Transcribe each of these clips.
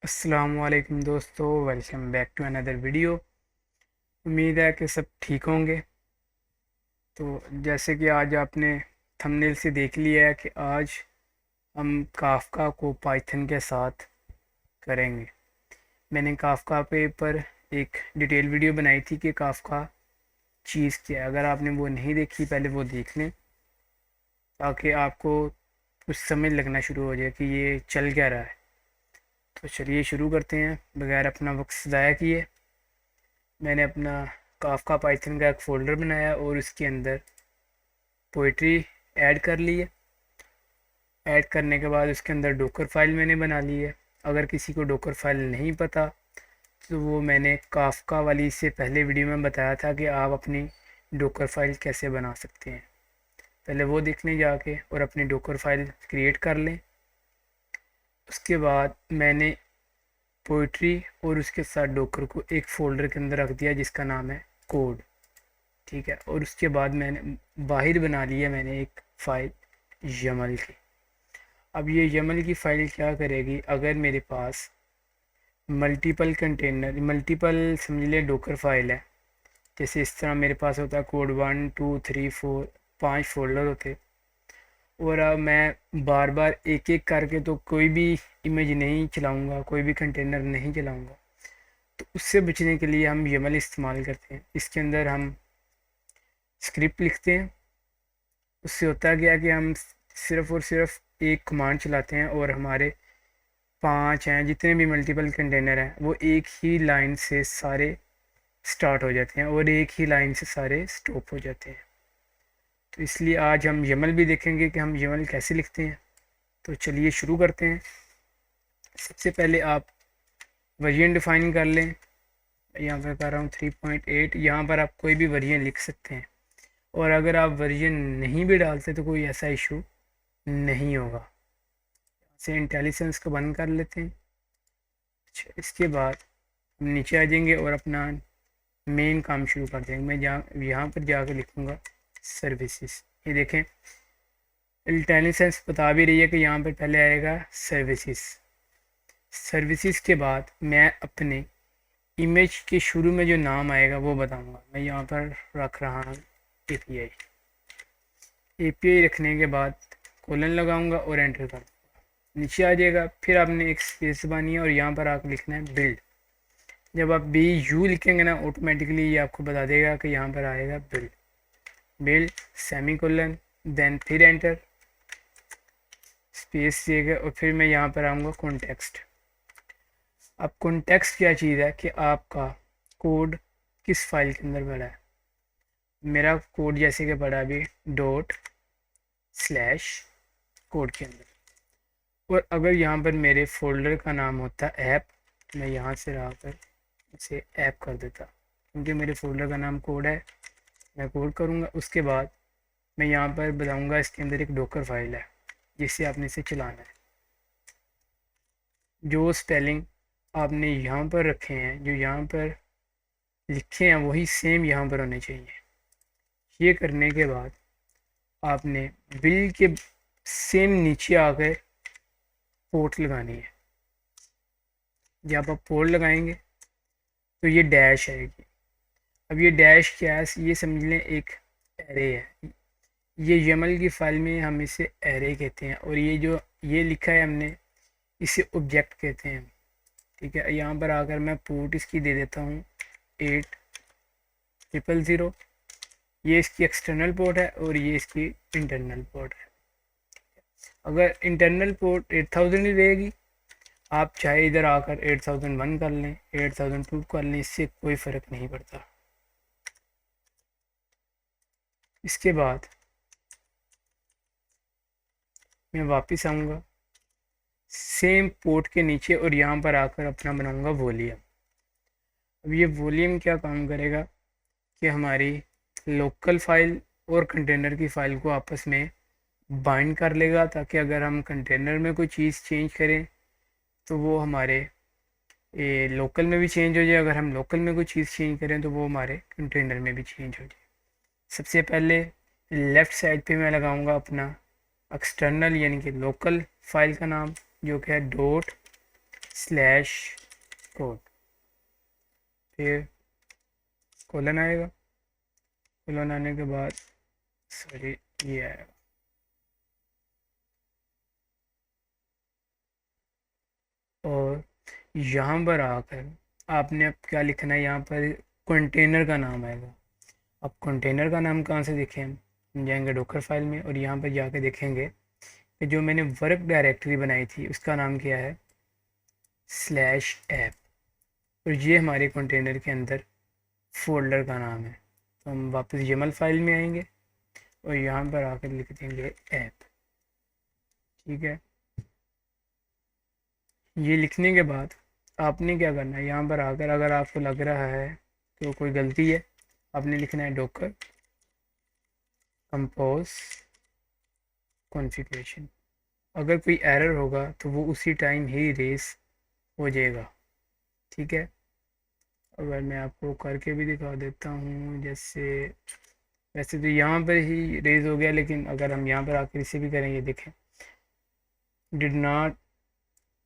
अस्सलामुअलैकुम दोस्तों, welcome back to another video. उम्मीद है कि सब ठीक होंगे। तो जैसे कि आज आपने थंबनेल से देख लिया है कि आज हम काफ़का को पाइथन के साथ करेंगे। मैंने काफ़का पे पर एक डिटेल वीडियो बनाई थी कि काफ़का चीज़ क्या है। अगर आपने वो नहीं देखी पहले वो देख लें ताकि आपको कुछ समझ लगना शुरू हो जाए कि ये चल क्या रहा है। तो चलिए शुरू करते हैं बगैर अपना वक्त ज़ाया किए। मैंने अपना काफ़का पाइथन का एक फ़ोल्डर बनाया और उसके अंदर पोइट्री ऐड कर ली है। ऐड करने के बाद उसके अंदर डोकर फाइल मैंने बना ली है। अगर किसी को डोकर फाइल नहीं पता तो वो मैंने काफ़का वाली से पहले वीडियो में बताया था कि आप अपनी डोकर फाइल कैसे बना सकते हैं। पहले वो देख लें जाके और अपनी डोकर फाइल क्रिएट कर लें। उसके बाद मैंने पोइट्री और उसके साथ डोकर को एक फ़ोल्डर के अंदर रख दिया जिसका नाम है कोड। ठीक है, और उसके बाद मैंने बाहर बना लिया मैंने एक फ़ाइल यमल की। अब ये यमल की फ़ाइल क्या करेगी, अगर मेरे पास मल्टीपल कंटेनर समझ लें डोकर फाइल है। जैसे इस तरह मेरे पास होता है कोड 1 2 3 4 5 फोल्डर होते। और अब मैं बार बार एक एक करके तो कोई भी इमेज नहीं चलाऊँगा, कोई भी कंटेनर नहीं चलाऊँगा। तो उससे बचने के लिए हम यमल इस्तेमाल करते हैं। इसके अंदर हम स्क्रिप्ट लिखते हैं। उससे होता है क्या कि हम सिर्फ़ और सिर्फ एक कमांड चलाते हैं और हमारे 5 हैं जितने भी मल्टीपल कंटेनर हैं वो एक ही लाइन से सारे स्टार्ट हो जाते हैं और एक ही लाइन से सारे स्टॉप हो जाते हैं। तो इसलिए आज हम यमल भी देखेंगे कि हम यमल कैसे लिखते हैं। तो चलिए शुरू करते हैं। सबसे पहले आप वर्जन डिफ़ाइन कर लें। यहाँ पर कर रहा हूँ 3.8। यहाँ पर आप कोई भी वर्जन लिख सकते हैं और अगर आप वर्जन नहीं भी डालते तो कोई ऐसा इशू नहीं होगा। से इंटेलिजेंस को बंद कर लेते हैं। अच्छा, इसके बाद हम नीचे आ जाएंगे और अपना मेन काम शुरू कर देंगे। मैं यहाँ पर जाकर लिखूँगा सर्विसेज। ये देखें इंटेलिजेंस बता भी रही है कि यहाँ पर पहले आएगा सर्विसेज। सर्विसेज के बाद मैं अपने इमेज के शुरू में जो नाम आएगा वो बताऊँगा। मैं यहाँ पर रख रहा हूँ API। API रखने के बाद कोलन लगाऊंगा और एंटर कर दूँगा। नीचे आ जाएगा, फिर आपने एक स्पेस दबानी है और यहाँ पर आकर लिखना है बिल्ड। जब आप BU लिखेंगे ना ऑटोमेटिकली ये आपको बता देगा कि यहाँ पर आएगा build. Build semicolon then फिर एंटर स्पेस दिएगा और फिर मैं यहाँ पर आऊँगा कॉन्टेक्स्ट। अब कॉन्टेक्स्ट क्या चीज़ है कि आपका कोड किस फाइल के अंदर पड़ा है। मेरा कोड जैसे कि पड़ा अभी ./कोड के अंदर। और अगर यहाँ पर मेरे फोल्डर का नाम होता ऐप, मैं यहाँ से रहकर इसे ऐप कर देता क्योंकि मेरे फोल्डर का नाम कोड है। मैं कोड करूँगा, उसके बाद मैं यहाँ पर बताऊँगा इसके अंदर एक डोकर फाइल है जिससे आपने इसे चलाना है। जो स्पेलिंग आपने यहाँ पर रखे हैं, जो यहाँ पर लिखे हैं वही सेम यहाँ पर होने चाहिए। ये करने के बाद आपने बिल के सेम नीचे आकर पोर्ट लगानी है। जब आप पोर्ट लगाएंगे तो ये डैश आएगी। अब ये डैश क्या है, ये समझ लें एक एरे है। ये यमल की फाइल में हम इसे एरे कहते हैं और ये जो ये लिखा है हमने इसे ऑब्जेक्ट कहते हैं। ठीक है, यहाँ पर आकर मैं पोर्ट इसकी दे देता हूँ 8000। ये इसकी एक्सटर्नल पोर्ट है और ये इसकी इंटरनल पोर्ट है। अगर इंटरनल पोर्ट 8000 ही रहेगी, आप चाहे इधर आकर 8001 कर लें, 8002 कर लें, इससे कोई फ़र्क नहीं पड़ता। इसके बाद मैं वापस आऊँगा सेम पोर्ट के नीचे और यहाँ पर आकर अपना बनाऊँगा वॉल्यूम। अब ये वॉल्यूम क्या काम करेगा कि हमारी लोकल फाइल और कंटेनर की फ़ाइल को आपस में बाइंड कर लेगा ताकि अगर हम कंटेनर में कोई चीज़ चेंज करें तो वो हमारे लोकल में भी चेंज हो जाए, अगर हम लोकल में कोई चीज़ चेंज करें तो वो हमारे कंटेनर में भी चेंज हो जाए। सबसे पहले लेफ़्ट साइड पे मैं लगाऊंगा अपना एक्सटर्नल यानी कि लोकल फाइल का नाम जो कि है स्लैश कोड, फिर कोलन आएगा, कोलन आने के बाद सॉरी ये आएगा, और यहाँ पर आकर आपने अब क्या लिखना है, यहाँ पर कंटेनर का नाम आएगा। अब कंटेनर का नाम कहाँ से देखें, हम जाएंगे डॉकर फाइल में और यहाँ पर जाके देखेंगे कि जो मैंने वर्क डायरेक्टरी बनाई थी उसका नाम क्या है, स्लैश ऐप, और ये हमारे कंटेनर के अंदर फोल्डर का नाम है। तो हम वापस YAML फाइल में आएंगे और यहाँ पर आकर लिख देंगे ऐप। ठीक है, ये लिखने के बाद आपने क्या करना है, यहाँ पर आकर अगर आपको लग रहा है कि कोई गलती है, आपने लिखना है डॉकर कंपोज कॉन्फ़िगरेशन। अगर कोई एरर होगा तो वो उसी टाइम ही रेस हो जाएगा। ठीक है, अगर मैं आपको करके भी दिखा देता हूँ, जैसे वैसे तो यहाँ पर ही रेज हो गया, लेकिन अगर हम यहाँ पर आकर इसे भी करेंगे, देखें डिड नॉट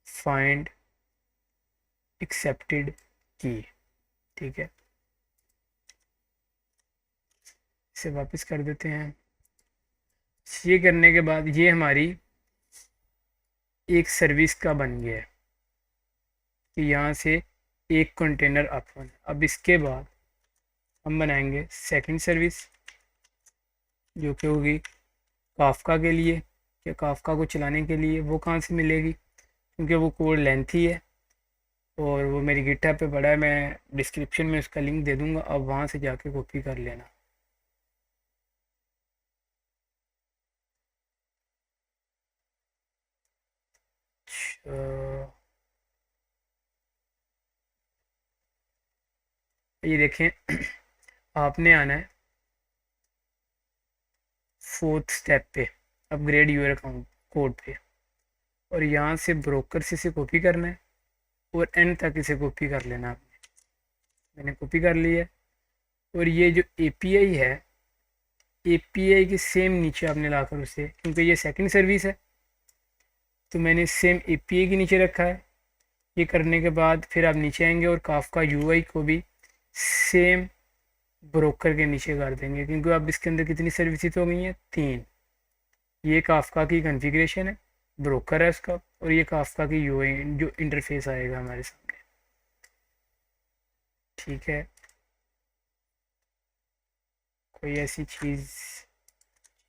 फाइंड एक्सेप्टेड की। ठीक है, इसे वापस कर देते हैं। ये करने के बाद ये हमारी एक सर्विस का बन गया है कि यहाँ से एक कंटेनर अपन। अब इसके बाद हम बनाएंगे सेकंड सर्विस, जो कि होगी काफका के लिए, या काफका को चलाने के लिए। वो कहाँ से मिलेगी, क्योंकि वो कोड लेंथी है और वो मेरी गिटहब पे पड़ा है, मैं डिस्क्रिप्शन में उसका लिंक दे दूँगा, अब वहाँ से जाके कॉपी कर लेना। अच्छा, ये देखें आपने आना है फोर्थ स्टेप पे, अपग्रेड यूर अकाउंट कोड पे, और यहाँ से ब्रोकर से इसे कॉपी करना है और एंड तक इसे कॉपी कर लेना आपने। मैंने कॉपी कर ली है, और ये जो API है, API के सेम नीचे आपने लाकर उसे, क्योंकि ये सेकंड सर्विस है तो मैंने सेम API के नीचे रखा है। ये करने के बाद फिर आप नीचे आएंगे और काफका UI को भी सेम ब्रोकर के नीचे कर देंगे, क्योंकि अब इसके अंदर कितनी सर्विसेज हो गई हैं, 3। ये काफका की कॉन्फ़िगरेशन है, ब्रोकर है उसका, और ये काफका की UI जो इंटरफेस आएगा हमारे सामने। ठीक है, कोई ऐसी चीज़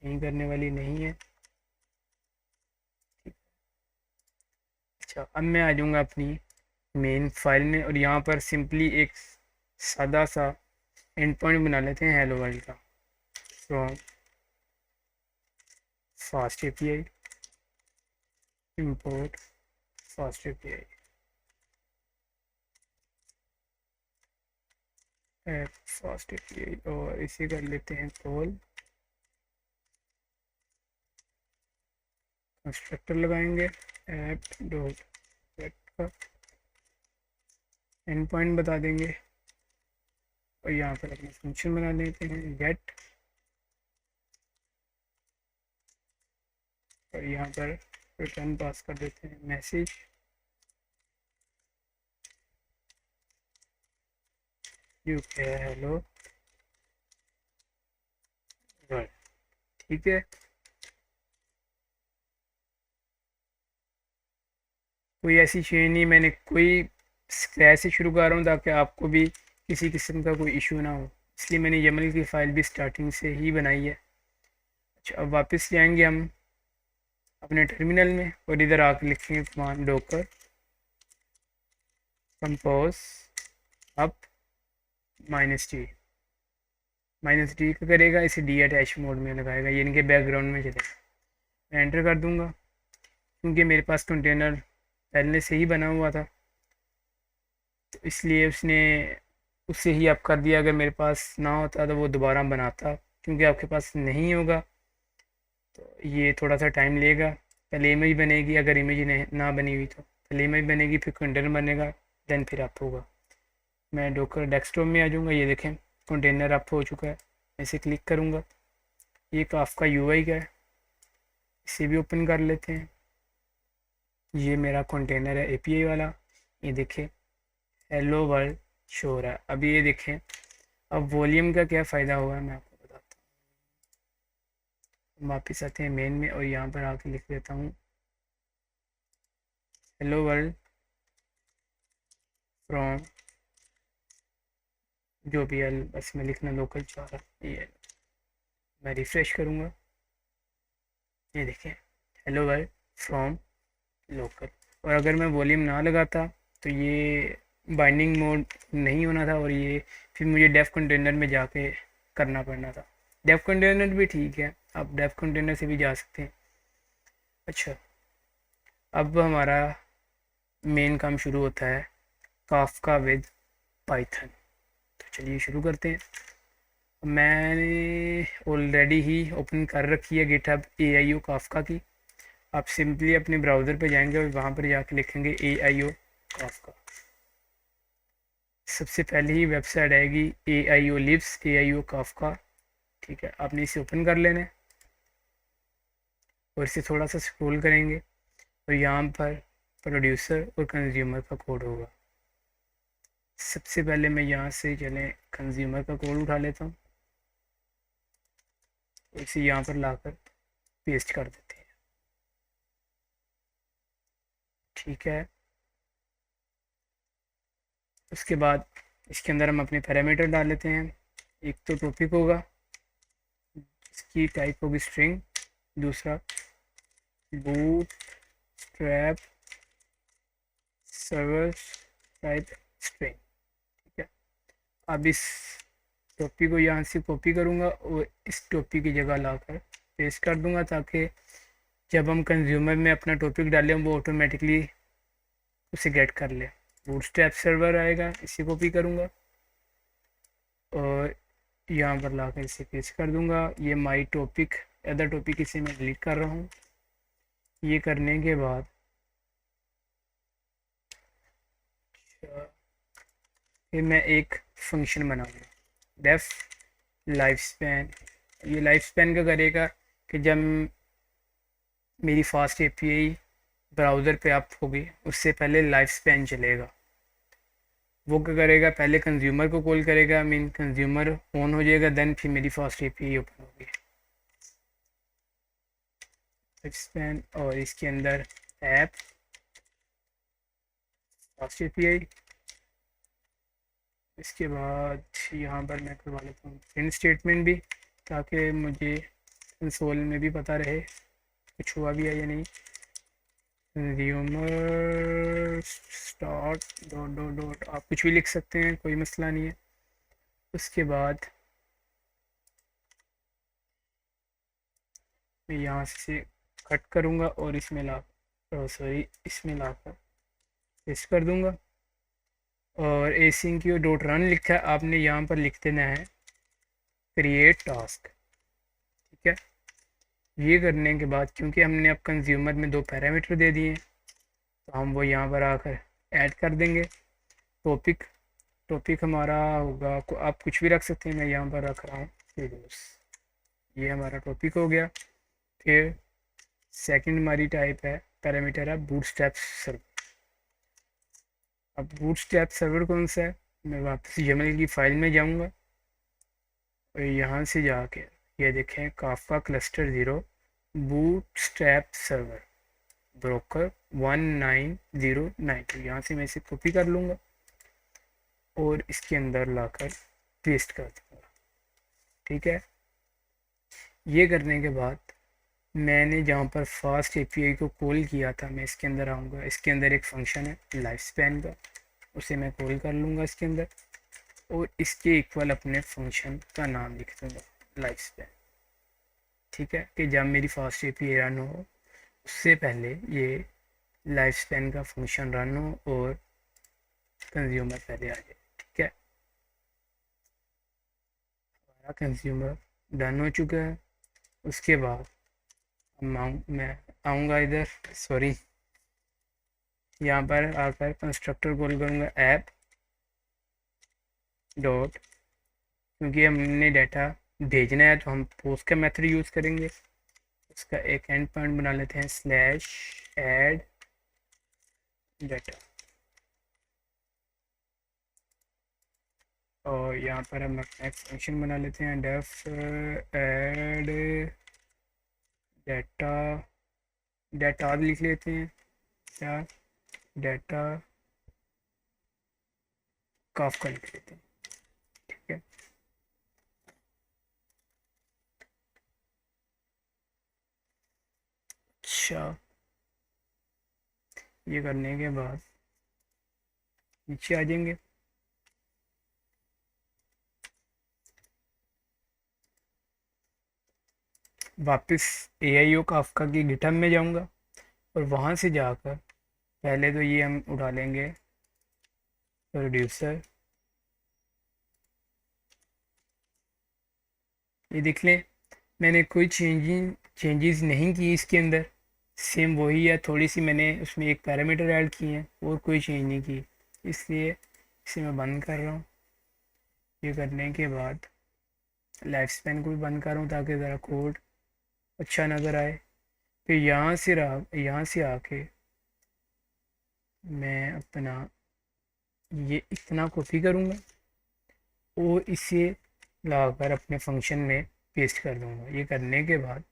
नहीं करने वाली नहीं है। अच्छा, अब मैं आ जाऊँगा अपनी मेन फाइल में, और यहाँ पर सिंपली एक सादा सा एंड पॉइंट बना लेते हैं हेलो वर्ल्ड का, from fast API import fast API app fast API, और इसे कर लेते हैं कॉल। कंस्ट्रक्टर लगाएंगे ऐप डॉट गेट का, एंड पॉइंट बता देंगे, और यहाँ पर अपना फंक्शन बना लेते हैं गेट, और यहाँ पर रिटर्न पास कर देते हैं मैसेज। यू क्या हेलो वर्ल्ड। ठीक है, कोई ऐसी चीज़ नहीं, मैंने कोई स्क्रैच से शुरू कर रहा हूँ ताकि आपको भी किसी किस्म का कोई इशू ना हो, इसलिए मैंने YAML की फ़ाइल भी स्टार्टिंग से ही बनाई है। अच्छा, अब वापस जाएंगे हम अपने टर्मिनल में, और इधर आकर लिखेंगे command Docker compose up -d। -d का करेगा, इसे डी अटैच मोड में लगाएगा, यानी कि बैकग्राउंड में चलेगा। मैं एंटर कर दूंगा, क्योंकि मेरे पास कंटेनर पहले से ही बना हुआ था, तो इसलिए उससे ही आप कर दिया। अगर मेरे पास ना होता तो वो दोबारा बनाता, क्योंकि आपके पास नहीं होगा तो ये थोड़ा सा टाइम लेगा। पहले इमेज बनेगी, अगर इमेज ना बनी हुई तो पहले इमेज बनेगी, फिर कंटेनर बनेगा, देन फिर अप होगा। मैं डॉकर डेस्कटॉप में आ जाऊँगा, ये देखें कंटेनर अप हो चुका है। ऐसे क्लिक करूँगा, ये काफका UI का है, इसे भी ओपन कर लेते हैं। ये मेरा कंटेनर है API वाला, ये देखें हेलो वर्ल्ड शो हो रहा है। अब ये देखें, अब वॉल्यूम का क्या फ़ायदा हुआ है मैं आपको बताता हूँ। वापस आते हैं मेन में और यहाँ पर आके लिख देता हूँ हेलो वर्ल्ड फ्रॉम, जो भी है बस में लिखना लोकल 4, ये मैं रिफ्रेश करूँगा। ये देखें हेलो वर्ल्ड फ्रॉम लोकल। और अगर मैं वॉल्यूम ना लगाता तो ये बाइंडिंग मोड नहीं होना था और ये फिर मुझे डेफ कंटेनर में जाके करना पड़ना था। डेफ कंटेनर भी ठीक है, आप डेफ कंटेनर से भी जा सकते हैं। अच्छा, अब हमारा मेन काम शुरू होता है काफका विद पाइथन। तो चलिए शुरू करते हैं। मैंने ऑलरेडी ही ओपन कर रखी है गिटहब AIO काफका की। आप सिंपली अपने ब्राउज़र पे जाएंगे और वहाँ पर जाके लिखेंगे AIO काफका। सबसे पहले ही वेबसाइट आएगी AIO लिव्स AIO काफका। ठीक है, आपने इसे ओपन कर लेना है और इसे थोड़ा सा स्क्रॉल करेंगे और यहाँ पर प्रोड्यूसर और कंज्यूमर का कोड होगा। सबसे पहले मैं यहाँ से चलें कंज्यूमर का कोड उठा लेता हूँ, इसे यहाँ पर लाकर पेस्ट कर देते हैं। ठीक है, उसके बाद इसके अंदर हम अपने पैरामीटर डाल लेते हैं। एक तो टॉपिक होगा, इसकी टाइप होगी स्ट्रिंग, दूसरा boot strap server type string. ठीक है, अब इस टॉपिक को यहाँ से कॉपी करूँगा और इस टॉपिक की जगह लाकर पेस्ट कर दूँगा ताकि जब हम कंज्यूमर में अपना टॉपिक डालें वो ऑटोमेटिकली उसे गेट कर ले। बूटस्ट्रैप सर्वर आएगा, इसे कॉपी करूँगा और यहाँ पर लाकर इसे पेस्ट कर दूँगा। ये माई टॉपिक अदर टॉपिक, इसे मैं डिलीट कर रहा हूँ। ये करने के बाद फिर मैं एक फंक्शन बनाऊँगा डेफ लाइफ स्पैन। ये लाइफ स्पैन का करेगा कि जब मेरी फास्ट API ब्राउज़र पे अप होगी उससे पहले लाइफ स्पैन चलेगा। वो क्या करेगा, पहले कंज्यूमर को कॉल करेगा, मीन कंज्यूमर ऑन हो जाएगा, देन फिर मेरी फास्ट API ओपन होगी लाइफ स्पैन। और इसके अंदर ऐप फास्ट API। इसके बाद यहाँ पर मैं करवा लेता हूँ प्रिंट स्टेटमेंट भी, ताकि मुझे कंसोल में भी पता रहे कुछ हुआ भी है या नहीं। Consumer start dot dot dot, आप कुछ भी लिख सकते हैं, कोई मसला नहीं है। उसके बाद मैं यहाँ से कट करूँगा और इसमें ला इसमें लाकर पेस्ट कर दूँगा। और एसिंक की डॉट रन लिखा है, आपने यहाँ पर लिख देना है क्रिएट टास्क। ठीक है, ये करने के बाद क्योंकि हमने अब कंज्यूमर में 2 पैरामीटर दे दिए तो हम वो यहाँ पर आकर ऐड कर देंगे। टॉपिक हमारा होगा, आप कुछ भी रख सकते हैं, मैं यहाँ पर रख रहा हूँ वीडियोस। ये हमारा टॉपिक हो गया। फिर सेकंड हमारी टाइप है, पैरामीटर है बूटस्ट्रैप सर्वर। अब बूटस्ट्रैप सर्वर कौन सा है, मैं वापस YAML की फाइल में जाऊँगा और यहाँ से जाके ये देखें Kafka cluster 0 bootstrap server broker 19092। यहाँ से मैं इसे कॉपी कर लूँगा और इसके अंदर लाकर पेस्ट कर दूँगा। ठीक है, ये करने के बाद मैंने जहाँ पर फास्ट API को कॉल किया था मैं इसके अंदर आऊँगा। इसके अंदर एक फंक्शन है लाइफ स्पैन का, उसे मैं कॉल कर लूँगा इसके अंदर और इसके इक्वल अपने फंक्शन का नाम लिख दूँगा लाइफ स्पैन। ठीक है, कि जब मेरी फास्ट API रन हो उससे पहले ये लाइफ स्पैन का फंक्शन रन हो और कंज्यूमर पहले आ जाए। ठीक है, हमारा कंज्यूमर डन हो चुका है। उसके बाद मैं आऊँगा इधर, सॉरी यहाँ पर आकर कंस्ट्रक्टर कॉल करूँगा ऐप डॉट, क्योंकि हमने डाटा भेजना है तो हम पोस्ट का मेथड यूज़ करेंगे। उसका एक एंड पॉइंट बना लेते हैं /ऐड डाटा। और यहाँ पर हम अपना एक फंक्शन बना लेते हैं, डेफ ऐड डाटा, डाटा लिख लेते हैं या डाटा काफ का लिख लेते हैं। ठीक है, अच्छा ये करने के बाद नीचे आ जाएंगे। वापस AIO काफका की गिटहब में जाऊंगा और वहाँ से जाकर पहले तो ये हम उठा लेंगे प्रोड्यूसर। ये देख लें, मैंने कोई चेंजेस नहीं की इसके अंदर, सेम वही है, थोड़ी सी मैंने उसमें एक पैरामीटर ऐड किए हैं और कोई चेंज नहीं की, इसलिए इसे मैं बंद कर रहा हूँ। ये करने के बाद लाइफ स्पैन को भी बंद कर रहा हूँ ताकि ज़रा कोड अच्छा नज़र आए। फिर यहाँ से आके मैं अपना ये इतना कॉपी करूँगा और इसे लाकर अपने फंक्शन में पेस्ट कर दूँगा। ये करने के बाद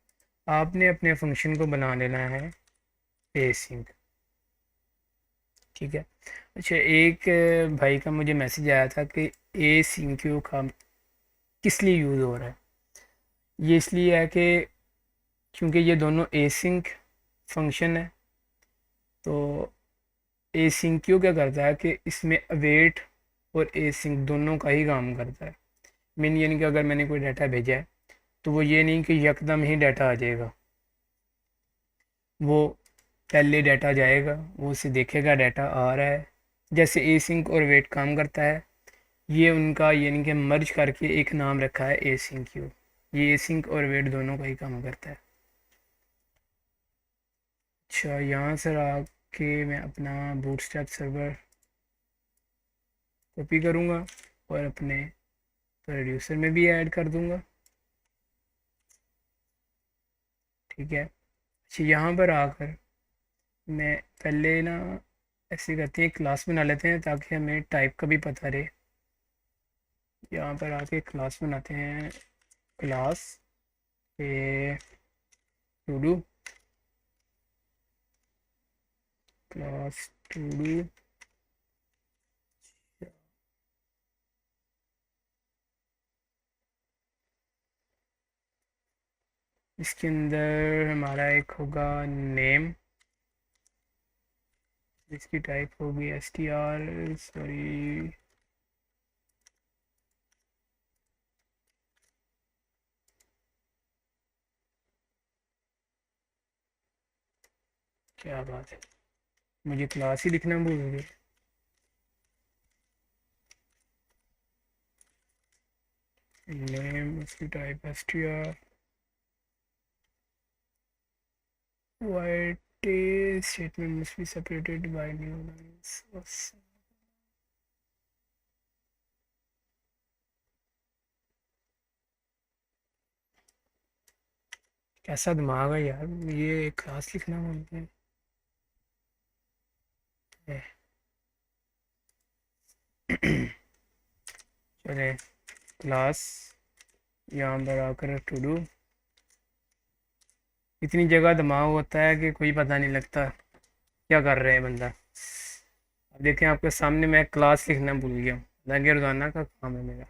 आपने अपने फंक्शन को बना लेना है एसिंक। ठीक है, अच्छा एक भाई का मुझे मैसेज आया था कि एसिंक का किस लिए यूज़ हो रहा है। ये इसलिए है कि क्योंकि ये दोनों एसिंक फंक्शन है, तो एसिंक क्या करता है कि इसमें अवेट और एसिंक दोनों का ही काम करता है। मीन यानी कि अगर मैंने कोई डाटा भेजा है तो वो ये नहीं कि यकदम ही डाटा आ जाएगा, वो पहले डाटा जाएगा, वो उसे देखेगा डाटा आ रहा है। जैसे एसिंक और वेट काम करता है, ये उनका यानी कि मर्ज करके एक नाम रखा है एसिंक। ये एसिंक और वेट दोनों का ही काम करता है। अच्छा यहाँ से आके मैं अपना बूटस्ट्रैप सर्वर कॉपी करूँगा और अपने प्रोड्यूसर में भी ऐड कर दूँगा। ठीक है, अच्छा यहाँ पर आकर मैं पहले ना ऐसे करते हैं, क्लास बना लेते हैं ताकि हमें टाइप का भी पता रहे। यहाँ पर आके क्लास बनाते हैं, क्लास पे to do, class to do. इसके अंदर हमारा एक होगा नेम, इसकी टाइप होगी str, सॉरी क्या बात है, मुझे क्लास ही लिखना भूल गए। नेम, इसकी type str, white statement must be separated by new lines। कैसा दिमाग है यार, ये क्लास लिखना बोलते हैं। चले क्लास, यहाँ पर आकर टू डू। इतनी जगह दिमाग होता है कि कोई पता नहीं लगता क्या कर रहे हैं बंदा। अब देखें आपके सामने मैं क्लास लिखना भूल गया हूँ, हालांकि रोज़ाना का काम है मेरा।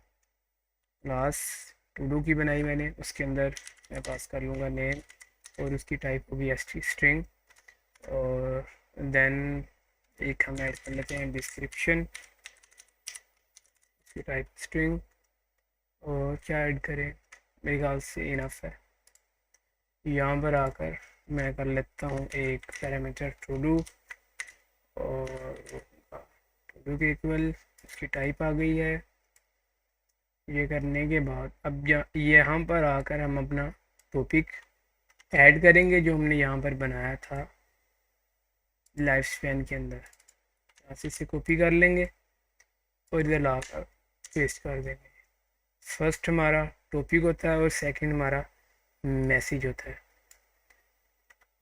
क्लास टू डू की बनाई मैंने, उसके अंदर मैं पास कर लूँगा नेम और उसकी टाइप होगी स्ट्रिंग, और देन एक हम ऐड कर लेते हैं डिस्क्रिप्शन, उसकी टाइप स्ट्रिंग, और क्या ऐड करें, मेरे ख्याल से इनफ है। यहाँ पर आकर मैं कर लेता हूँ एक पैरामीटर टू डू, और टू डू के इक्वल उसकी टाइप आ गई है। ये करने के बाद अब यहाँ पर आकर हम अपना टॉपिक ऐड करेंगे जो हमने यहाँ पर बनाया था लाइफ स्पैन के अंदर। यहाँ से इसे कॉपी कर लेंगे और इधर लाकर पेस्ट कर देंगे। फर्स्ट हमारा टॉपिक होता है और सेकंड हमारा मैसेज होता है।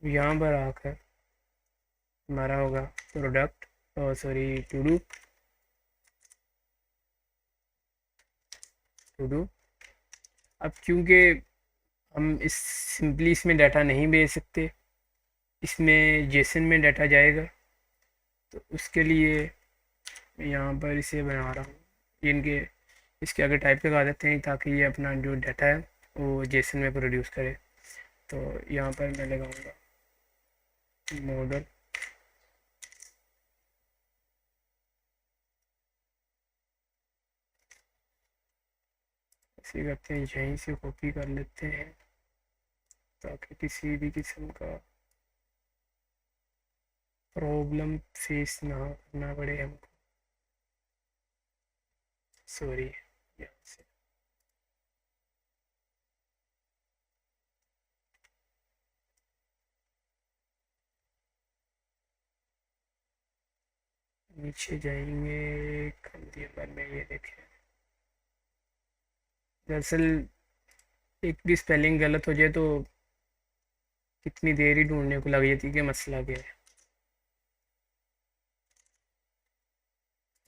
यहाँ पर आकर हमारा होगा प्रोडक्ट, और sorry to do, to do. अब क्योंकि हम इस सिंपली इसमें डाटा नहीं भेज सकते, इसमें जेसन में डाटा जाएगा, तो उसके लिए मैं यहाँ पर इसे बना रहा हूँ। इनके इसके आगे टाइप लगा देते हैं ताकि ये अपना जो डाटा है वो जेसन में प्रोड्यूस करे। तो यहाँ पर मैं लगाऊंगा मॉडल ऐसे करते हैं, यहीं से कॉपी कर लेते हैं ताकि किसी भी किस्म का प्रॉब्लम फेस ना करना पड़े हमको। सॉरी, यहाँ से नीचे जाएंगे कंज्यूमर में, ये देखें दरअसल एक भी स्पेलिंग गलत हो जाए तो कितनी देर ही ढूंढने को लग जाती है कि मसला क्या है।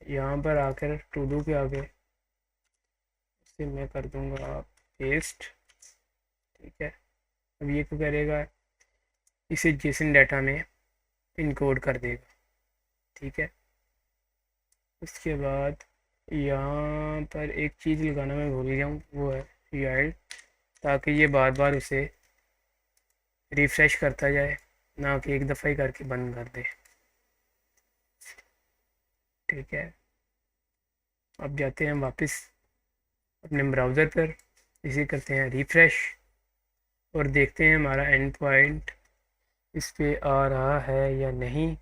यहाँ पर आकर टू डू के आगे इसे मैं कर दूंगा पेस्ट। ठीक है, अब ये क्या करेगा, इसे जेसन डाटा में इनकोड कर देगा। ठीक है, उसके बाद यहाँ पर एक चीज़ लगाना मैं भूल गया हूँ, वो है यार्ड, ताकि ये बार बार उसे रिफ्रेश करता जाए, ना कि एक दफ़ा ही करके बंद कर दे। ठीक है, अब जाते हैं वापस अपने ब्राउज़र पर, इसे करते हैं रिफ़्रेश और देखते हैं हमारा एंड पॉइंट इस पे आ रहा है या नहीं।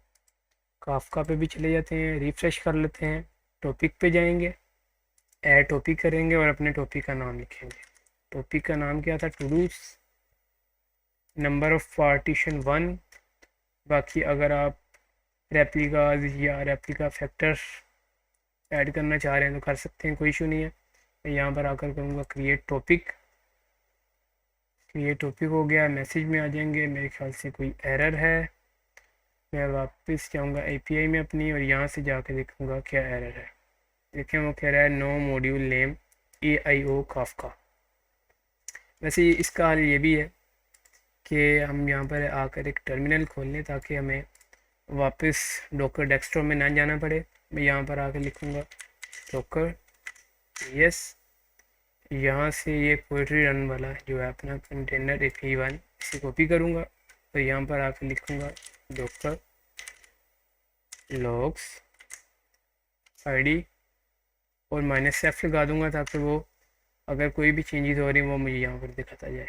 काफका पे भी चले जाते हैं, रिफ़्रेश कर लेते हैं, टॉपिक पे जाएंगे, ऐड टॉपिक करेंगे और अपने टॉपिक का नाम लिखेंगे। टॉपिक का नाम क्या था, to dos, number of partition 1। बाकी अगर आप रेप्लिकाज या रेप्लिका फैक्टर्स ऐड करना चाह रहे हैं तो कर सकते हैं, कोई इशू नहीं है। मैं यहाँ पर आकर करूँगा क्रिएट टॉपिक। क्रिएट टॉपिक हो गया, मैसेज में आ जाएंगे, मेरे ख्याल से कोई एरर है। मैं वापस जाऊँगा एपीआई में अपनी और यहाँ से जाकर देखूँगा क्या एरर है। देखें वो कह रहा है no module name AIO Kafka. वैसे इसका हल ये भी है कि हम यहाँ पर आकर एक टर्मिनल खोल लें ताकि हमें वापस डॉकर डेस्कटॉप में ना जाना पड़े। मैं यहाँ पर आकर लिखूँगा डॉकर यस, यहाँ से ये पोइट्री रन वाला जो है अपना कंटेनर API1 इसे कॉपी करूँगा तो यहाँ पर आकर लिखूँगा डॉकर लॉग्स ID और -f लगा दूँगा ताकि वो अगर कोई भी चेंजेस हो रही हैं वो मुझे यहाँ पर दिखाता जाए।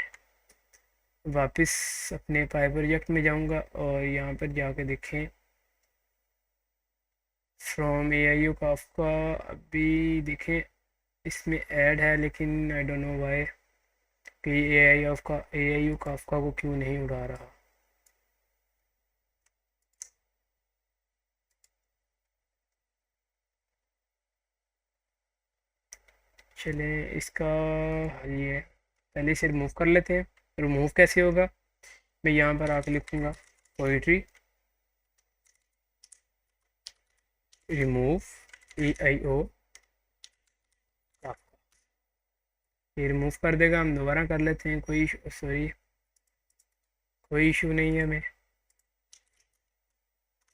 वापस अपने पाई प्रोजेक्ट में जाऊँगा और यहाँ पर जाकर देखें फ्रॉम AIO काफका, अभी देखें इसमें ऐड है लेकिन आई डोंट नो वाई कि AIO काफका को क्यों नहीं उड़ा रहा। चलें इसका हल ये है, पहले इसे रिमूव कर लेते हैं। रिमूव कैसे होगा, मैं यहाँ पर आकर लिखूँगा पोइट्री रिमूव AIO काफका, ये रिमूव कर देगा। हम दोबारा कर लेते हैं, कोई इशू नहीं है हमें।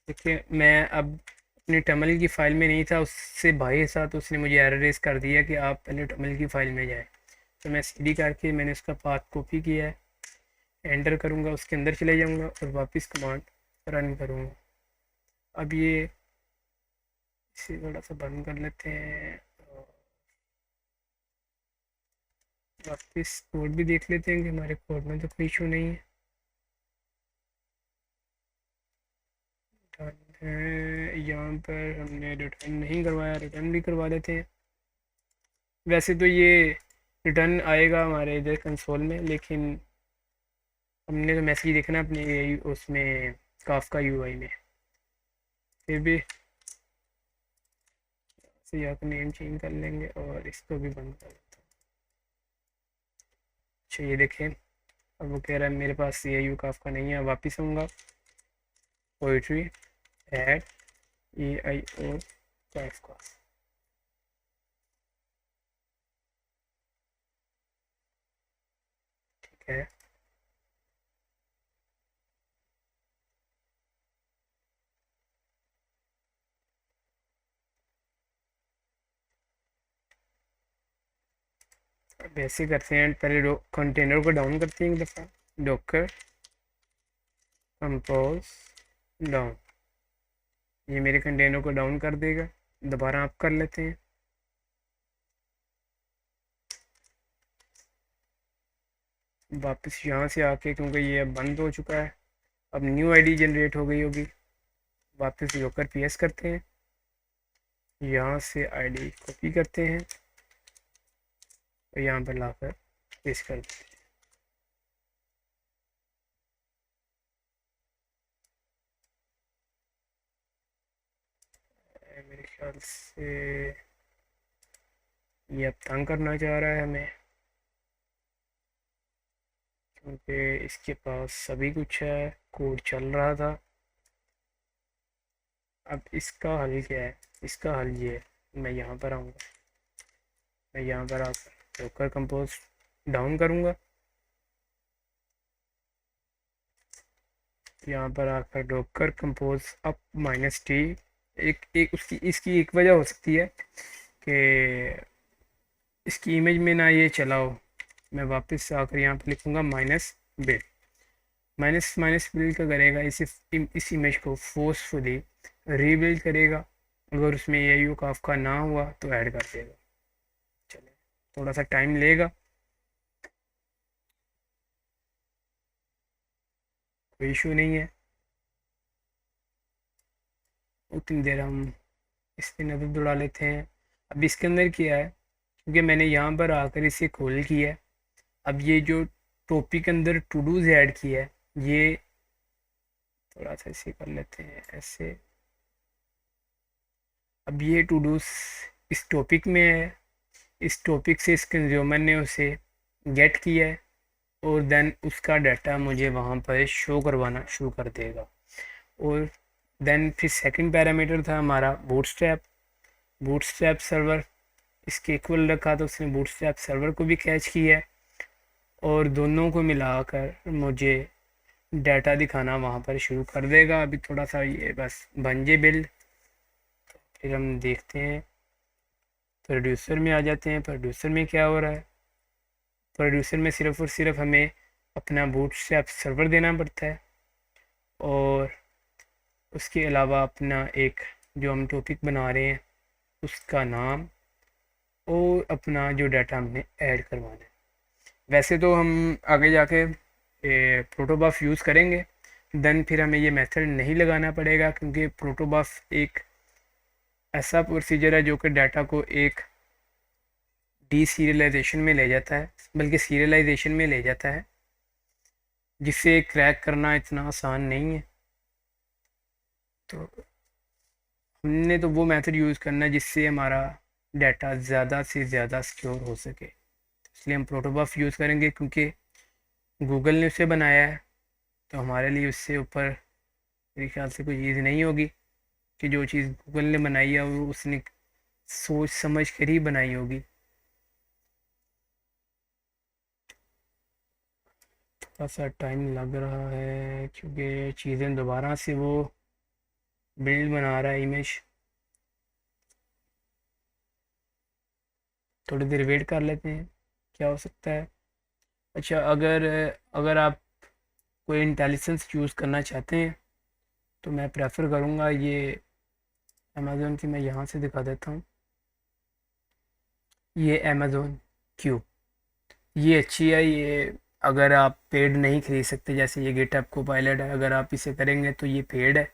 देखिए मैं अब अपनी टमल की फ़ाइल में नहीं था, उससे भाई के साथ उसने मुझे एरर रेज कर दिया कि आप पहले टमल की फ़ाइल में जाएं। तो मैं CD करके मैंने उसका पाथ कॉपी किया है, एंटर करूँगा, उसके अंदर चले जाऊँगा और वापस कमांड रन करूँगा। अब ये इसे थोड़ा सा बंद कर लेते हैं और वापस कोड भी देख लेते हैं कि हमारे कोड में तो कोई इशू नहीं है। यहाँ पर हमने रिटर्न नहीं करवाया, रिटर्न भी करवा देते हैं। वैसे तो ये रिटर्न आएगा हमारे इधर कंसोल में, लेकिन हमने तो मैसेज देखना अपने उसमें काफका UI में। फिर भी से यहाँ का नेम चेंज कर लेंगे और इसको भी बंद कर देते हैं। अच्छा ये देखें, अब वो कह रहा है मेरे पास AIO काफका नहीं है। वापस आऊँगा पोइट्री ऐड AIO काफका, है। अब ऐसे करते हैं, पहले कंटेनर को डाउन करते हैं एक दफ़ा, डॉकर कंपोज डाउन, ये मेरे कंटेनर को डाउन कर देगा। दोबारा आप कर लेते हैं। वापस यहाँ से आके, क्योंकि ये अब बंद हो चुका है, अब न्यू आईडी जनरेट हो गई होगी, वापस डॉकर पीएस करते हैं, यहाँ से आईडी कॉपी करते हैं और यहाँ पर लाकर पेस्ट कर देते हैं। मेरे ख्याल से ये अब तंग करना चाह रहा है हमें, क्योंकि इसके पास सभी कुछ है, कोड चल रहा था। अब इसका हल क्या है? इसका हल ये है, मैं यहाँ पर आऊँगा, मैं यहाँ पर आकर डॉकर कंपोज डाउन करूँगा, यहाँ पर आकर डॉकर कंपोज अप -t। एक उसकी इसकी एक वजह हो सकती है कि इसकी इमेज में ना ये चला हो। मैं वापस आकर यहाँ पर लिखूँगा -बिल्ड। माइनस बिल्ड का करेगा, इस इमेज को फोर्सफुली रीबिल्ड करेगा। अगर उसमें ये यू काफका ना हुआ तो ऐड कर देगा। चले, थोड़ा सा टाइम लेगा, कोई इशू नहीं है। उतनी देर हम इस पर नज़र दौड़ा लेते हैं। अब इसके अंदर क्या है, क्योंकि मैंने यहाँ पर आकर इसे खोल किया है। अब ये जो टॉपिक अंदर टू डूज ऐड किया है, ये थोड़ा सा इसे कर लेते हैं ऐसे। अब ये टू डूज इस टॉपिक में है, इस टॉपिक से इस कंज्यूमर ने उसे गेट किया है और देन उसका डाटा मुझे वहाँ पर शो करवाना शुरू कर देगा। और देन फिर सेकंड पैरामीटर था हमारा बूटस्ट्रैप सर्वर, इसके इक्वल रखा तो उसने बूटस्ट्रैप सर्वर को भी कैच किया है और दोनों को मिलाकर मुझे डाटा दिखाना वहाँ पर शुरू कर देगा। अभी थोड़ा सा ये बस बन जाए बिल्ड, फिर हम देखते हैं। प्रोड्यूसर में आ जाते हैं। प्रोड्यूसर में क्या हो रहा है? प्रोड्यूसर में सिर्फ और सिर्फ हमें अपना बूटस्ट्रैप सर्वर देना पड़ता है और उसके अलावा अपना एक जो हम टॉपिक बना रहे हैं उसका नाम और अपना जो डाटा हमने ऐड करवाना है। वैसे तो हम आगे जाके प्रोटोबफ यूज़ करेंगे, देन फिर हमें ये मेथड नहीं लगाना पड़ेगा, क्योंकि प्रोटोबफ एक ऐसा प्रोसीजर है जो कि डाटा को एक डीसीरियलाइजेशन में ले जाता है, बल्कि सीरियलाइजेशन में ले जाता है, जिसे क्रैक करना इतना आसान नहीं है। तो हमने तो वो मेथड यूज़ करना है जिससे हमारा डाटा ज़्यादा से ज़्यादा सिक्योर हो सके, इसलिए हम प्रोटोबफ यूज़ करेंगे। क्योंकि गूगल ने उसे बनाया है तो हमारे लिए उससे ऊपर मेरे ख्याल से कोई चीज़ नहीं होगी कि जो चीज़ गूगल ने बनाई है वो उसने सोच समझ कर ही बनाई होगी। थोड़ा सा टाइम लग रहा है क्योंकि चीज़ें दोबारा से वो बिल्ड बना रहा है इमेज, थोड़ी देर वेट कर लेते हैं क्या हो सकता है। अच्छा, अगर अगर आप कोई इंटेलिजेंस यूज़ करना चाहते हैं तो मैं प्रेफर करूँगा ये अमेज़ोन की, मैं यहाँ से दिखा देता हूँ। ये अमेज़ोन क्यू, ये अच्छी है। ये अगर आप पेड नहीं खरीद सकते, जैसे ये गिटहब कोपायलट है, अगर आप इसे करेंगे तो ये पेड है।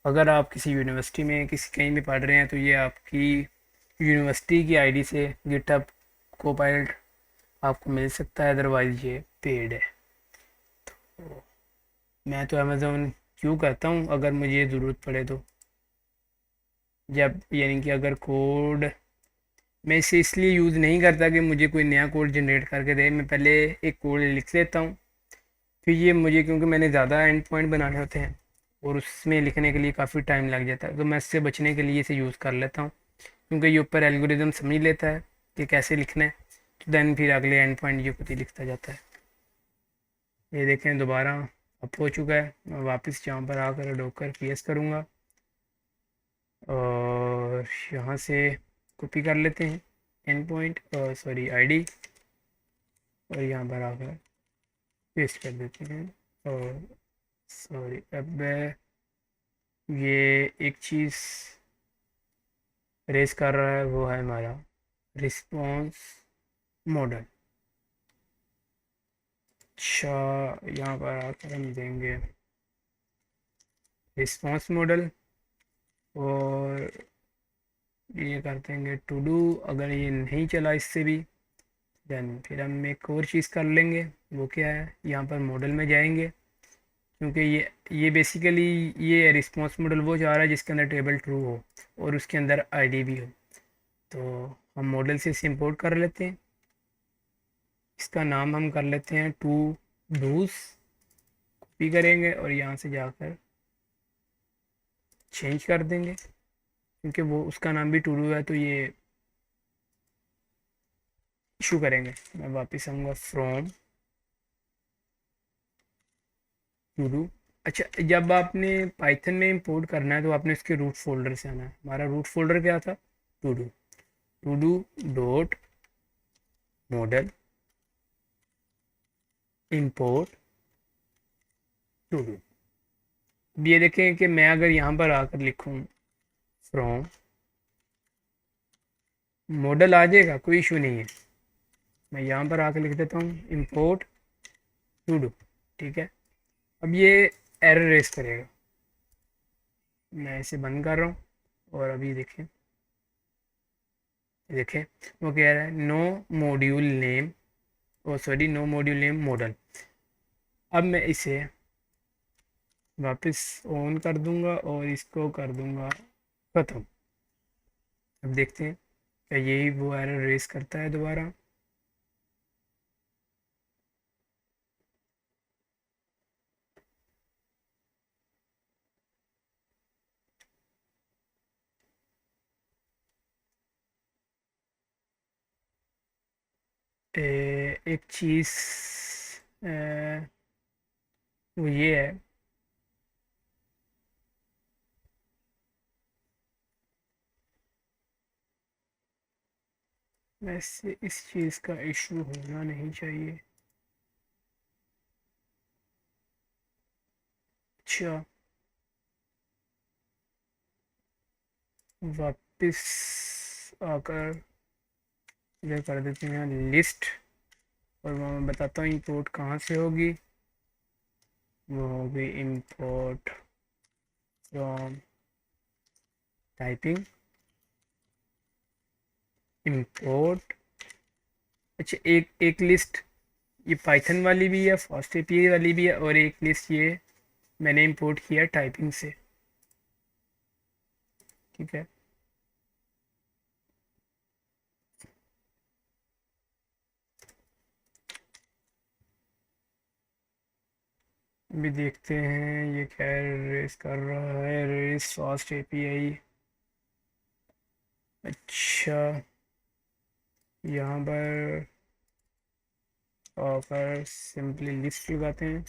अगर आप किसी यूनिवर्सिटी में किसी कहीं भी पढ़ रहे हैं तो ये आपकी यूनिवर्सिटी की आईडी से गिटहब कोपायलट आपको मिल सकता है, अदरवाइज़ ये पेड है। तो मैं तो अमेज़ोन क्यों कहता हूँ अगर मुझे ज़रूरत पड़े तो, जब यानी कि अगर कोड मैं इसे इसलिए यूज़ नहीं करता कि मुझे कोई नया कोड जनरेट करके दे, मैं पहले एक कोड लिख लेता हूँ, फिर ये मुझे, क्योंकि मैंने ज़्यादा एंड पॉइंट बनाने होते हैं और उसमें लिखने के लिए काफ़ी टाइम लग जाता है, तो मैं इससे बचने के लिए इसे यूज़ कर लेता हूँ, क्योंकि ये ऊपर एल्गोरिदम समझ लेता है कि कैसे लिखना है, तो देन फिर अगले एंड पॉइंट ये खुद ही लिखता जाता है। ये देखें दोबारा अप हो चुका है। मैं वापस यहाँ पर आकर डॉकर पीएस करूँगा और यहाँ से कॉपी कर लेते हैं एंड पॉइंट, सॉरी आईडी, और यहाँ पर आकर पेस्ट कर देते हैं। और सॉरी, अब ये एक चीज़ रेस कर रहा है, वो है हमारा रिस्पॉन्स मॉडल। अच्छा, यहाँ पर आकर हम देंगे रिस्पॉन्स मॉडल और ये कर देंगे टू डू। अगर ये नहीं चला इससे भी, देन फिर हम एक और चीज़ कर लेंगे। वो क्या है, यहाँ पर मॉडल में जाएंगे, क्योंकि ये बेसिकली ये रिस्पॉन्स मॉडल वो चाह रहा है जिसके अंदर टेबल ट्रू हो और उसके अंदर आईडी भी हो। तो हम मॉडल से इसे इंपोर्ट कर लेते हैं। इसका नाम हम कर लेते हैं टू डूज। कॉपी करेंगे और यहाँ से जाकर चेंज कर देंगे, क्योंकि वो उसका नाम भी टू डू है, तो ये इशू करेंगे। मैं वापस आऊँगा फ्रॉम टू डू। अच्छा, जब आपने पाइथन में इंपोर्ट करना है तो आपने इसके रूट फोल्डर से आना है। हमारा रूट फोल्डर क्या था, to do dot model import to do. अब ये देखें कि मैं अगर यहाँ पर आकर लिखूँ फ्रॉम मॉडल, आ जाएगा, कोई इशू नहीं है। मैं यहाँ पर आकर लिख देता हूँ इंपोर्ट टू डू, ठीक है। अब ये एरर रेस करेगा। मैं इसे बंद कर रहा हूँ और अभी देखें, देखें वो कह रहा है no module name, oh sorry, no module name model. अब मैं इसे वापस ऑन कर दूंगा और इसको कर दूंगा ख़त्म। अब देखते हैं क्या यही वो एरर रेस करता है दोबारा। एक चीज़ वो ये है, वैसे इस चीज़ का इशू होना नहीं चाहिए। अच्छा, वापस आकर ये कर देते हैं लिस्ट, और मैं बताता हूँ इंपोर्ट कहाँ से होगी। वो होगी इंपोर्ट फ्रॉम टाइपिंग इंपोर्ट। अच्छा, एक एक लिस्ट ये पाइथन वाली भी है, फास्ट एपीआई वाली भी है, और एक लिस्ट ये मैंने इंपोर्ट किया टाइपिंग से, ठीक है। अभी देखते हैं ये क्या रेस कर रहा है, रेस फास्ट एपीआई। अच्छा, यहाँ पर आकर सिंपली लिस्ट लगाते हैं,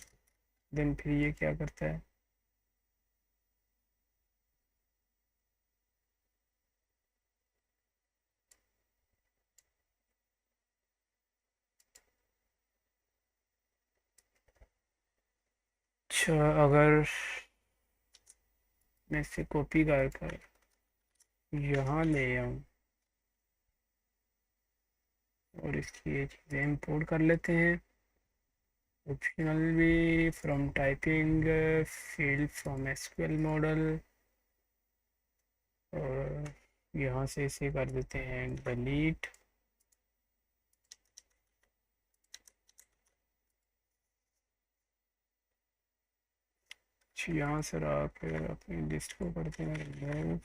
देन फिर ये क्या करता है, अच्छा अगर मैं इसे कॉपी कर यहाँ ले आऊँ और इसकी ये चीज़ें इंपोर्ट कर लेते हैं, ऑप्शनल भी from typing field from SQL model, और यहाँ से इसे कर देते हैं डिलीट। यहाँ से आकर अपनी लिस्ट को करते हैं रिमूव।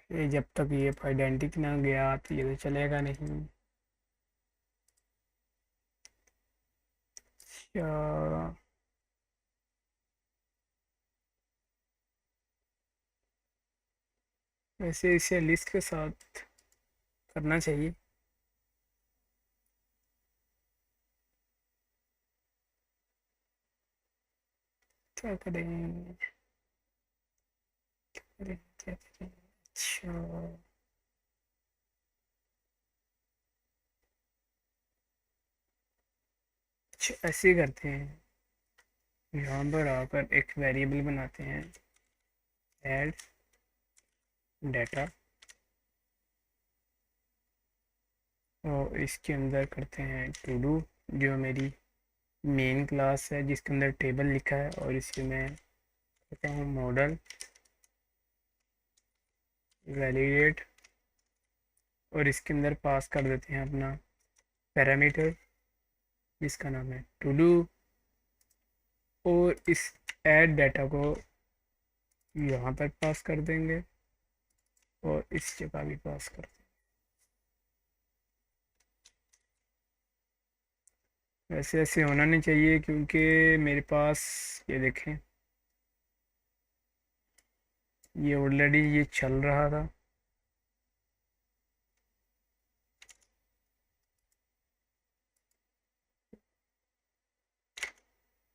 ये जब तक ये आइडेंटिटी ना गया तो ये तो चलेगा नहीं। क्या वैसे इसे लिस्ट के साथ करना चाहिए। क्या करें, क्या करें? अच्छा, अच्छा ऐसे ही करते हैं। यहाँ पर आकर एक वेरिएबल बनाते हैं, ऐड डाटा, और इसके अंदर करते हैं टू डू, जो मेरी मेन क्लास है जिसके अंदर टेबल लिखा है, और इसके मैं कहता हूँ मॉडल वैलिडेट, और इसके अंदर पास कर देते हैं अपना पैरामीटर जिसका नाम है टू डू, और इस ऐड डाटा को यहाँ पर पास कर देंगे और इस जगह भी पास कर देंगे। वैसे ऐसे होना नहीं चाहिए क्योंकि मेरे पास, ये देखें, ये ऑलरेडी ये चल रहा था।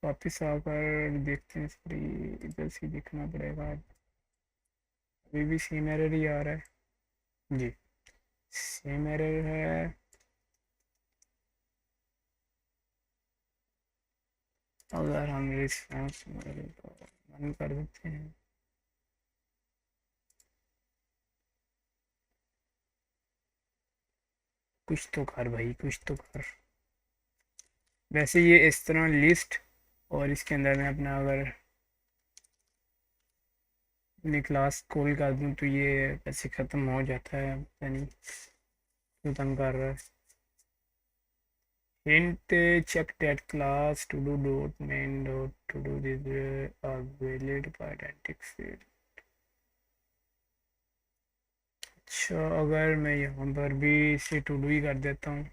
वापस आकर देखते हैं, सॉरी इधर से देखना पड़ेगा। अभी भी सेम एरर ही आ रहा है जी, सेम एरर है। अगर हम रिस्पॉन्स बंद कर देते हैं, कुछ तो कर भाई, कुछ तो कर। वैसे ये इस तरह लिस्ट, और इसके अंदर मैं अपना अगर अपनी क्लास कॉल कर दूँ तो ये ऐसे ख़त्म हो जाता है, यानी क्यों तंग कर रहा है। hint check that class to do dot main dot to do this are valid by identic field। अच्छा, अगर मैं यहाँ पर भी इसे टू डू ही कर देता हूँ,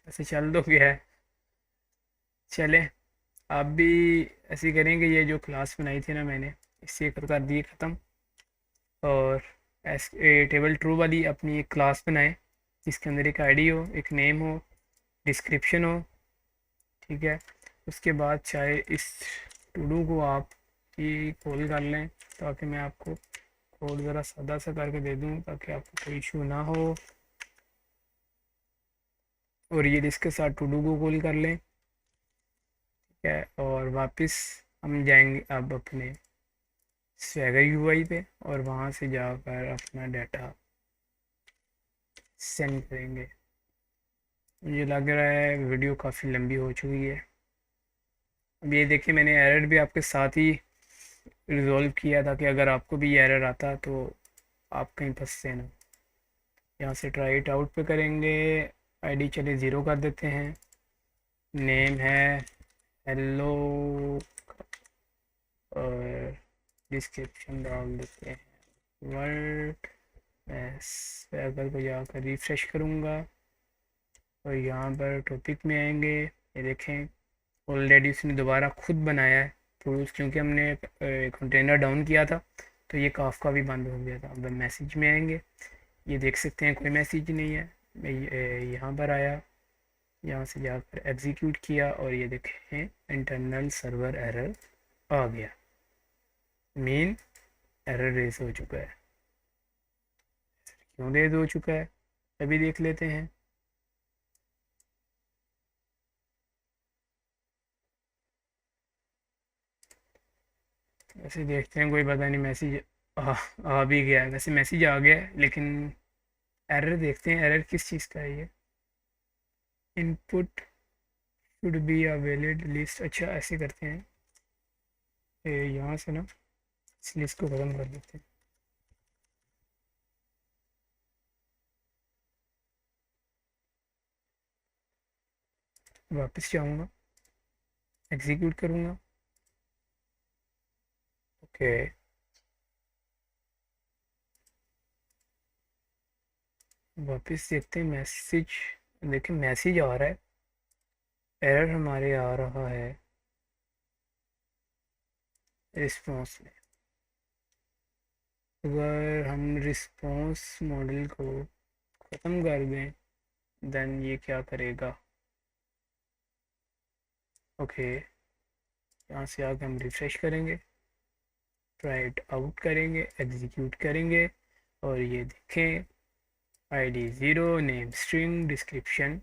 ऐसे चल तो गया है। चले, आप भी ऐसे करेंगे। ये जो क्लास बनाई थी ना मैंने, इसे कर दिए ख़त्म, और एस टेबल ट्रू वाली अपनी एक क्लास बनाए जिसके अंदर एक आईडी हो, एक नेम हो, डिस्क्रिप्शन हो, ठीक है। उसके बाद चाहे इस टू डू को आप ही कॉल कर लें, ताकि मैं आपको कोड ज़रा सादा सा करके दे दूँ ताकि आपको कोई इशू ना हो, और ये इसके साथ टू डू को कॉल कर लें, ठीक है। और वापस हम जाएंगे अब अपने स्वैगर यूआई पे, और वहाँ से जाकर अपना डाटा सेंड करेंगे। मुझे लग रहा है वीडियो काफ़ी लंबी हो चुकी है। अब ये देखिए, मैंने एरर भी आपके साथ ही रिजॉल्व किया था कि अगर आपको भी एरर आता तो आप कहीं फंसते ना। यहाँ से ट्राई इट आउट पे करेंगे, आईडी चले ज़ीरो कर देते हैं, नेम है हेलो, और डिस्क्रिप्शन डाल देते हैं वर्ड। मैं स्वैगर को जाकर रिफ्रेश करूँगा, और यहाँ पर टॉपिक में आएंगे। ये देखें, ऑलरेडी उसने दोबारा खुद बनाया है टूल्स, क्योंकि हमने कंटेनर डाउन किया था तो ये काफ़का भी बंद हो गया था। अब मैसेज में आएंगे, ये देख सकते हैं कोई मैसेज नहीं है। मैं यहाँ पर आया, यहाँ से जाकर एग्जीक्यूट किया, और ये देखें इंटरनल सर्वर एरर आ गया, मेन एरर रेस हो चुका है। क्यों रेस हो चुका है अभी देख लेते हैं। वैसे देखते हैं, कोई पता नहीं, मैसेज आ भी गया है। वैसे मैसेज आ गया है, लेकिन एरर देखते हैं, एरर किस चीज़ का है ये। Input should be a valid list. अच्छा ऐसे करते हैं, यहाँ से ना इस लिस्ट को ख़त्म कर देते हैं। वापस जाऊँगा, एग्जीक्यूट करूँगा, ओके। वापस देखते हैं मैसेज, देखिए मैसेज आ रहा है, एरर हमारे आ रहा है। रिस्पॉन्स में। अगर हम रिस्पॉन्स मॉडल को ख़त्म कर दें देन ये क्या करेगा। ओके, यहाँ से आके हम रिफ़्रेश करेंगे, ट्राई इट आउट करेंगे, एग्जीक्यूट करेंगे और ये देखें ID 0, name string, description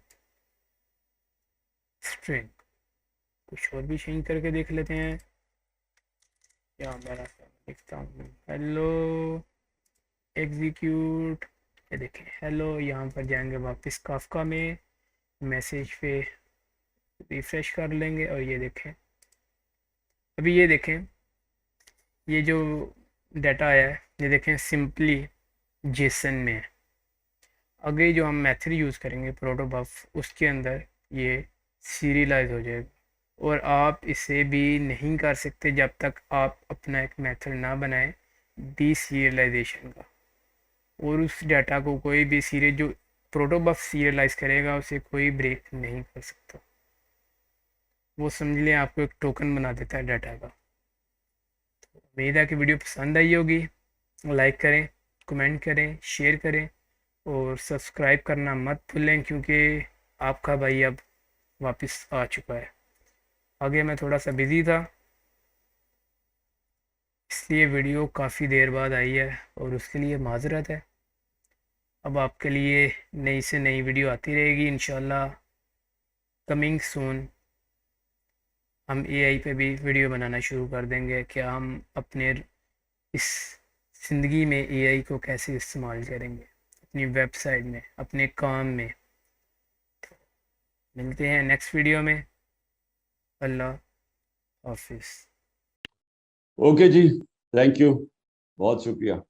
string. कुछ और भी चेंज करके देख लेते हैं। या मैं लिखता हूँ हेलो, एग्जीक्यूट, ये देखें हेलो। यहाँ पर जाएंगे वापस काफका में, मैसेज पे रिफ़्रेश कर लेंगे और ये देखें, अभी ये देखें ये जो डाटा आया है ये देखें सिंपली जेसन में है। आगे जो हम मेथड यूज़ करेंगे प्रोटोबफ, उसके अंदर ये सीरियलाइज हो जाएगा। और आप इसे भी नहीं कर सकते जब तक आप अपना एक मेथड ना बनाएं डी सीरियलाइजेशन का। और उस डाटा को कोई भी सीरियल जो प्रोटोबफ सीरियलाइज करेगा उसे कोई ब्रेक नहीं कर सकता। वो समझ लें आपको एक टोकन बना देता है डाटा का। तो उम्मीद है कि वीडियो पसंद आई होगी। लाइक करें, कमेंट करें, शेयर करें और सब्सक्राइब करना मत भूलें, क्योंकि आपका भाई अब वापस आ चुका है। आगे मैं थोड़ा सा बिज़ी था इसलिए वीडियो काफ़ी देर बाद आई है और उसके लिए माजरत है। अब आपके लिए नई से नई वीडियो आती रहेगी इंशाल्लाह। कमिंग सून हम एआई पे भी वीडियो बनाना शुरू कर देंगे, क्या हम अपने इस ज़िंदगी में एआई को कैसे इस्तेमाल करेंगे अपनी वेबसाइट में, अपने काम में। मिलते हैं नेक्स्ट वीडियो में। अल्लाह हाफिज़। ओके जी, थैंक यू, बहुत शुक्रिया।